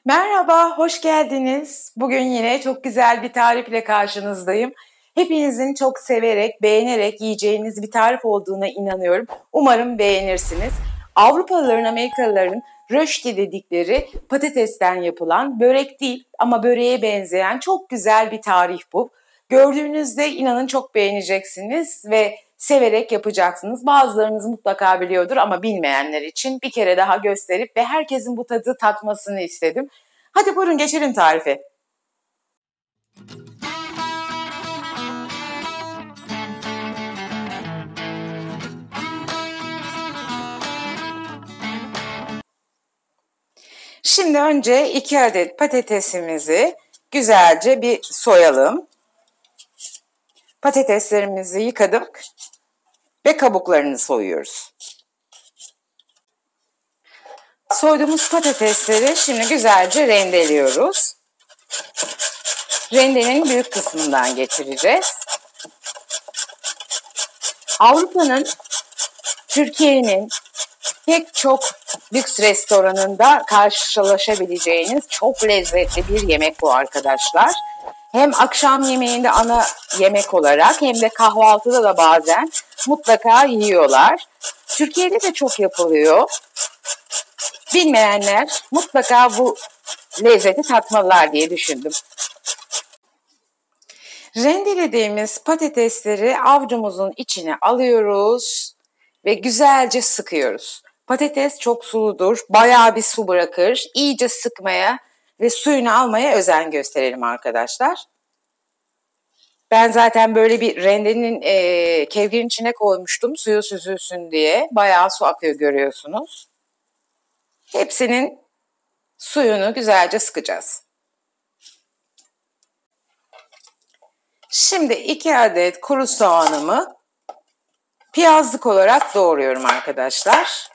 Merhaba, hoş geldiniz. Bugün yine çok güzel bir tarifle karşınızdayım. Hepinizin çok severek, beğenerek yiyeceğiniz bir tarif olduğuna inanıyorum. Umarım beğenirsiniz. Avrupalıların, Amerikalıların rösti dedikleri patatesten yapılan börek değil ama böreğe benzeyen çok güzel bir tarif bu. Gördüğünüzde inanın çok beğeneceksiniz ve severek yapacaksınız. Bazılarınız mutlaka biliyordur ama bilmeyenler için bir kere daha gösterip ve herkesin bu tadı tatmasını istedim. Hadi buyurun geçelim tarife. Şimdi önce 2 adet patatesimizi güzelce bir soyalım. Patateslerimizi yıkadık ve kabuklarını soyuyoruz. Soyduğumuz patatesleri şimdi güzelce rendeliyoruz. Rendenin büyük kısmından geçireceğiz. Avrupa'nın, Türkiye'nin pek çok lüks restoranında karşılaşabileceğiniz çok lezzetli bir yemek bu arkadaşlar. Hem akşam yemeğinde ana yemek olarak hem de kahvaltıda da bazen mutlaka yiyorlar. Türkiye'de de çok yapılıyor. Bilmeyenler mutlaka bu lezzeti tatmalılar diye düşündüm. Rendelediğimiz patatesleri avucumuzun içine alıyoruz ve güzelce sıkıyoruz. Patates çok suludur, bayağı bir su bırakır. İyice sıkmaya ve suyunu almaya özen gösterelim arkadaşlar. Ben zaten böyle bir rendenin kevgirin içine koymuştum suyu süzülsün diye. Bayağı su akıyor görüyorsunuz. Hepsinin suyunu güzelce sıkacağız. Şimdi 2 adet kuru soğanımı piyazlık olarak doğruyorum arkadaşlar.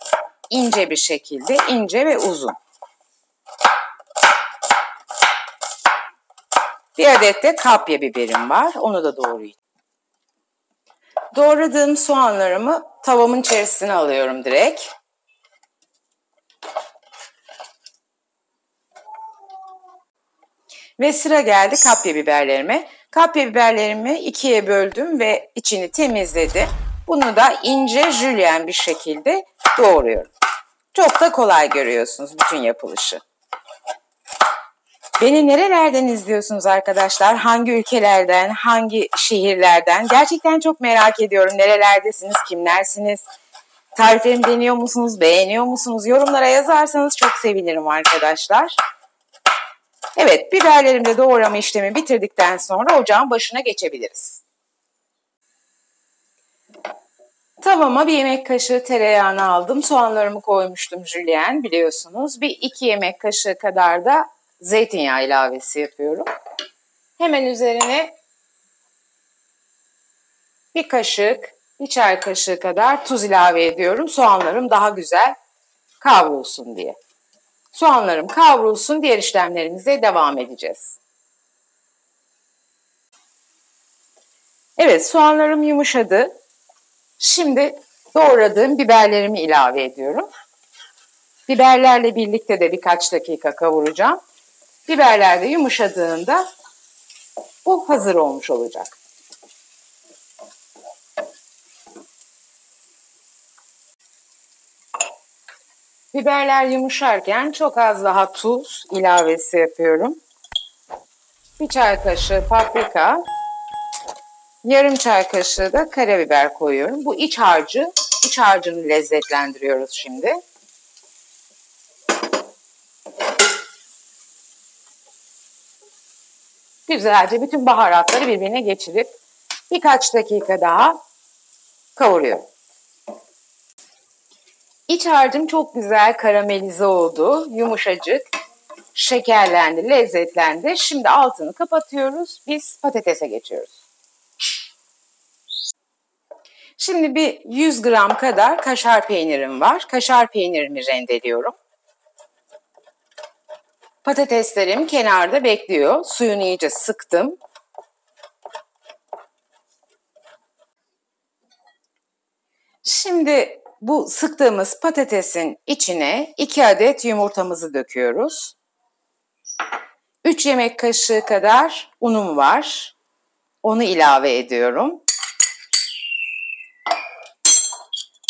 İnce bir şekilde, ince ve uzun. 1 adet de kapya biberim var, onu da doğrayacağım. Doğradığım soğanlarımı tavamın içerisine alıyorum direkt. Ve sıra geldi kapya biberlerime. Kapya biberlerimi 2'ye böldüm ve içini temizledim. Bunu da ince jülyen bir şekilde doğruyorum. Çok da kolay görüyorsunuz bütün yapılışı. Beni nerelerden izliyorsunuz arkadaşlar? Hangi ülkelerden, hangi şehirlerden? Gerçekten çok merak ediyorum. Nerelerdesiniz, kimlersiniz? Tariflerimi deniyor musunuz, beğeniyor musunuz? Yorumlara yazarsanız çok sevinirim arkadaşlar. Evet, biberlerimi de doğrama işlemi bitirdikten sonra ocağın başına geçebiliriz. Tavama 1 yemek kaşığı tereyağını aldım. Soğanlarımı koymuştum jülyen biliyorsunuz. Bir 2 yemek kaşığı kadar da zeytinyağı ilavesi yapıyorum. Hemen üzerine 1 kaşık, 1 çay kaşığı kadar tuz ilave ediyorum. Soğanlarım daha güzel kavrulsun diye. Soğanlarım kavrulsun, diğer işlemlerimize devam edeceğiz. Evet, soğanlarım yumuşadı. Şimdi doğradığım biberlerimi ilave ediyorum. Biberlerle birlikte de birkaç dakika kavuracağım. Biberler de yumuşadığında bu hazır olmuş olacak. Biberler yumuşarken çok az daha tuz ilavesi yapıyorum. 1 çay kaşığı paprika, yarım çay kaşığı da karabiber koyuyorum. Bu iç harcını lezzetlendiriyoruz şimdi. Güzelce bütün baharatları birbirine geçirip birkaç dakika daha kavuruyorum. İç harcım çok güzel karamelize oldu, yumuşacık, şekerlendi, lezzetlendi. Şimdi altını kapatıyoruz, biz patatese geçiyoruz. Şimdi bir 100 gram kadar kaşar peynirim var. Kaşar peynirimi rendeliyorum. Patateslerim kenarda bekliyor. Suyunu iyice sıktım. Şimdi bu sıktığımız patatesin içine 2 adet yumurtamızı döküyoruz. 3 yemek kaşığı kadar unum var. Onu ilave ediyorum.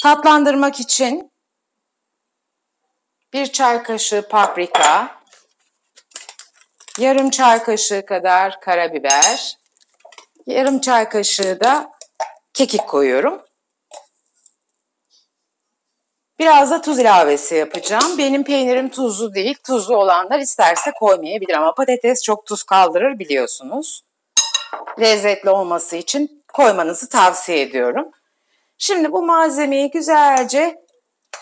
Tatlandırmak için 1 çay kaşığı paprika, yarım çay kaşığı kadar karabiber, yarım çay kaşığı da kekik koyuyorum. Biraz da tuz ilavesi yapacağım. Benim peynirim tuzlu değil. Tuzlu olanlar isterse koymayabilir ama patates çok tuz kaldırır biliyorsunuz. Lezzetli olması için koymanızı tavsiye ediyorum. Şimdi bu malzemeyi güzelce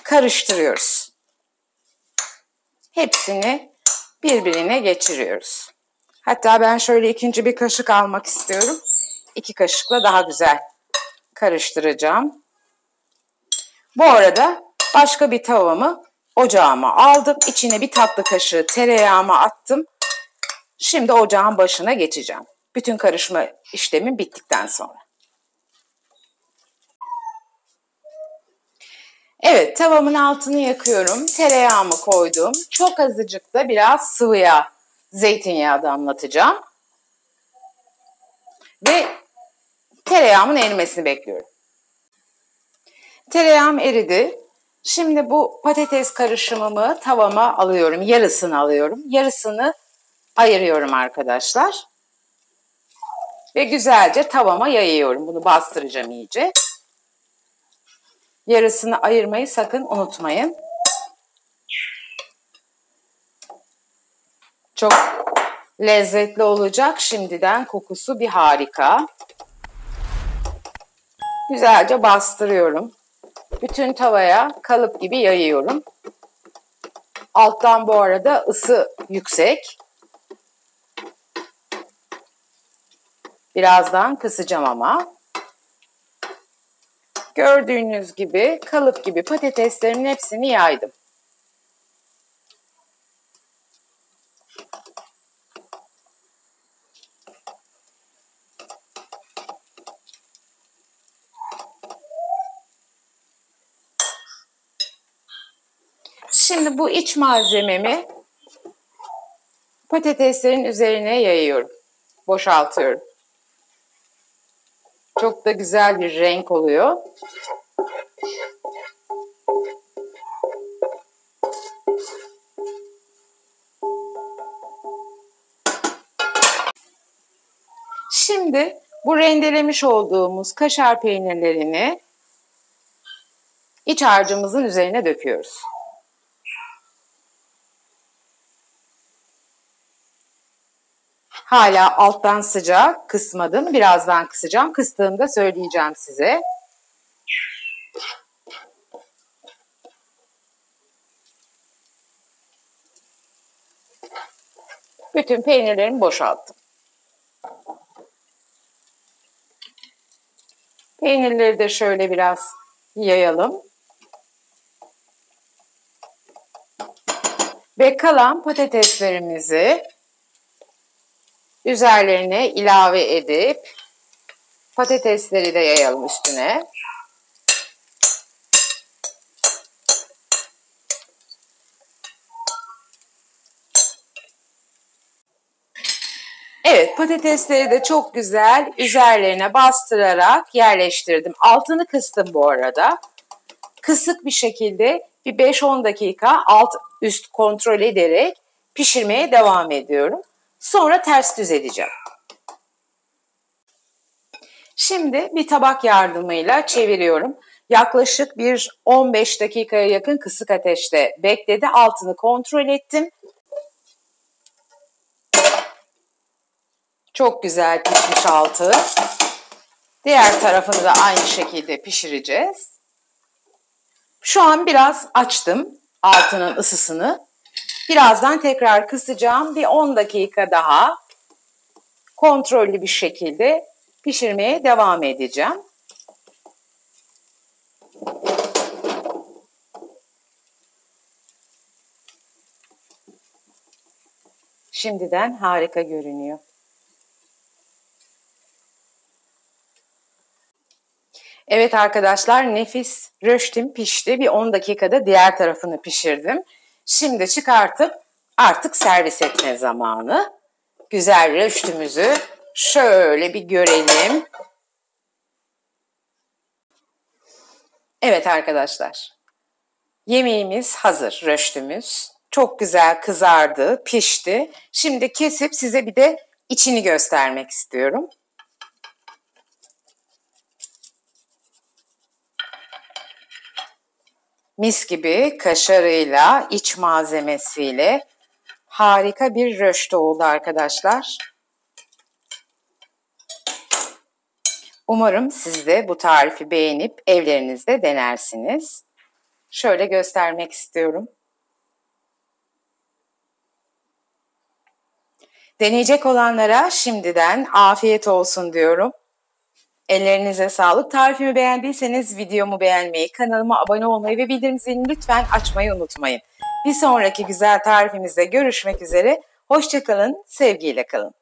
karıştırıyoruz. Hepsini birbirine geçiriyoruz. Hatta ben şöyle ikinci bir kaşık almak istiyorum. 2 kaşıkla daha güzel karıştıracağım. Bu arada başka bir tavamı ocağıma aldım. İçine 1 tatlı kaşığı tereyağımı attım. Şimdi ocağın başına geçeceğim. Bütün karışma işlemi bittikten sonra. Evet, tavamın altını yakıyorum. Tereyağımı koydum. Çok azıcık da biraz sıvı yağ, zeytinyağı damlatacağım. Ve tereyağımın erimesini bekliyorum. Tereyağım eridi. Şimdi bu patates karışımımı tavama alıyorum. Yarısını alıyorum. Yarısını ayırıyorum arkadaşlar. Ve güzelce tavama yayıyorum. Bunu bastıracağım iyice. Yarısını ayırmayı sakın unutmayın. Çok lezzetli olacak. Şimdiden kokusu bir harika. Güzelce bastırıyorum. Bütün tavaya kalıp gibi yayıyorum. Alttan bu arada ısı yüksek. Birazdan kısacağım ama. Gördüğünüz gibi kalıp gibi patateslerimin hepsini yaydım. Şimdi bu iç malzememi patateslerin üzerine yayıyorum. Boşaltıyorum. Çok da güzel bir renk oluyor. Şimdi bu rendelemiş olduğumuz kaşar peynirlerini iç harcımızın üzerine döküyoruz. Hala alttan sıcak, kısmadım. Birazdan kısacağım. Kıstığımda söyleyeceğim size. Bütün peynirlerimi boşalttım. Peynirleri de şöyle biraz yayalım. Ve kalan patateslerimizi üzerlerine ilave edip patatesleri de yayalım üstüne. Evet, patatesleri de çok güzel üzerlerine bastırarak yerleştirdim. Altını kıstım bu arada. Kısık bir şekilde bir 5-10 dakika alt üst kontrol ederek pişirmeye devam ediyorum. Sonra ters düz edeceğim. Şimdi bir tabak yardımıyla çeviriyorum. Yaklaşık bir 15 dakikaya yakın kısık ateşte bekledi. Altını kontrol ettim. Çok güzel pişmiş altı. Diğer tarafını da aynı şekilde pişireceğiz. Şu an biraz açtım altının ısısını. Birazdan tekrar kısacağım. Bir 10 dakika daha kontrollü bir şekilde pişirmeye devam edeceğim. Şimdiden harika görünüyor. Evet arkadaşlar, nefis röştim pişti. Bir 10 dakikada diğer tarafını pişirdim. Şimdi çıkartıp Artık servis etme zamanı. Güzel röştümüzü şöyle bir görelim. Evet arkadaşlar, yemeğimiz hazır, röştümüz. Çok güzel kızardı, pişti. Şimdi kesip size bir de içini göstermek istiyorum. Mis gibi kaşarıyla, iç malzemesiyle harika bir röşte oldu arkadaşlar. Umarım siz de bu tarifi beğenip evlerinizde denersiniz. Şöyle göstermek istiyorum. Deneyecek olanlara şimdiden afiyet olsun diyorum. Ellerinize sağlık. Tarifimi beğendiyseniz videomu beğenmeyi, kanalıma abone olmayı ve bildirim zilini lütfen açmayı unutmayın. Bir sonraki güzel tarifimizde görüşmek üzere. Hoşça kalın, sevgiyle kalın.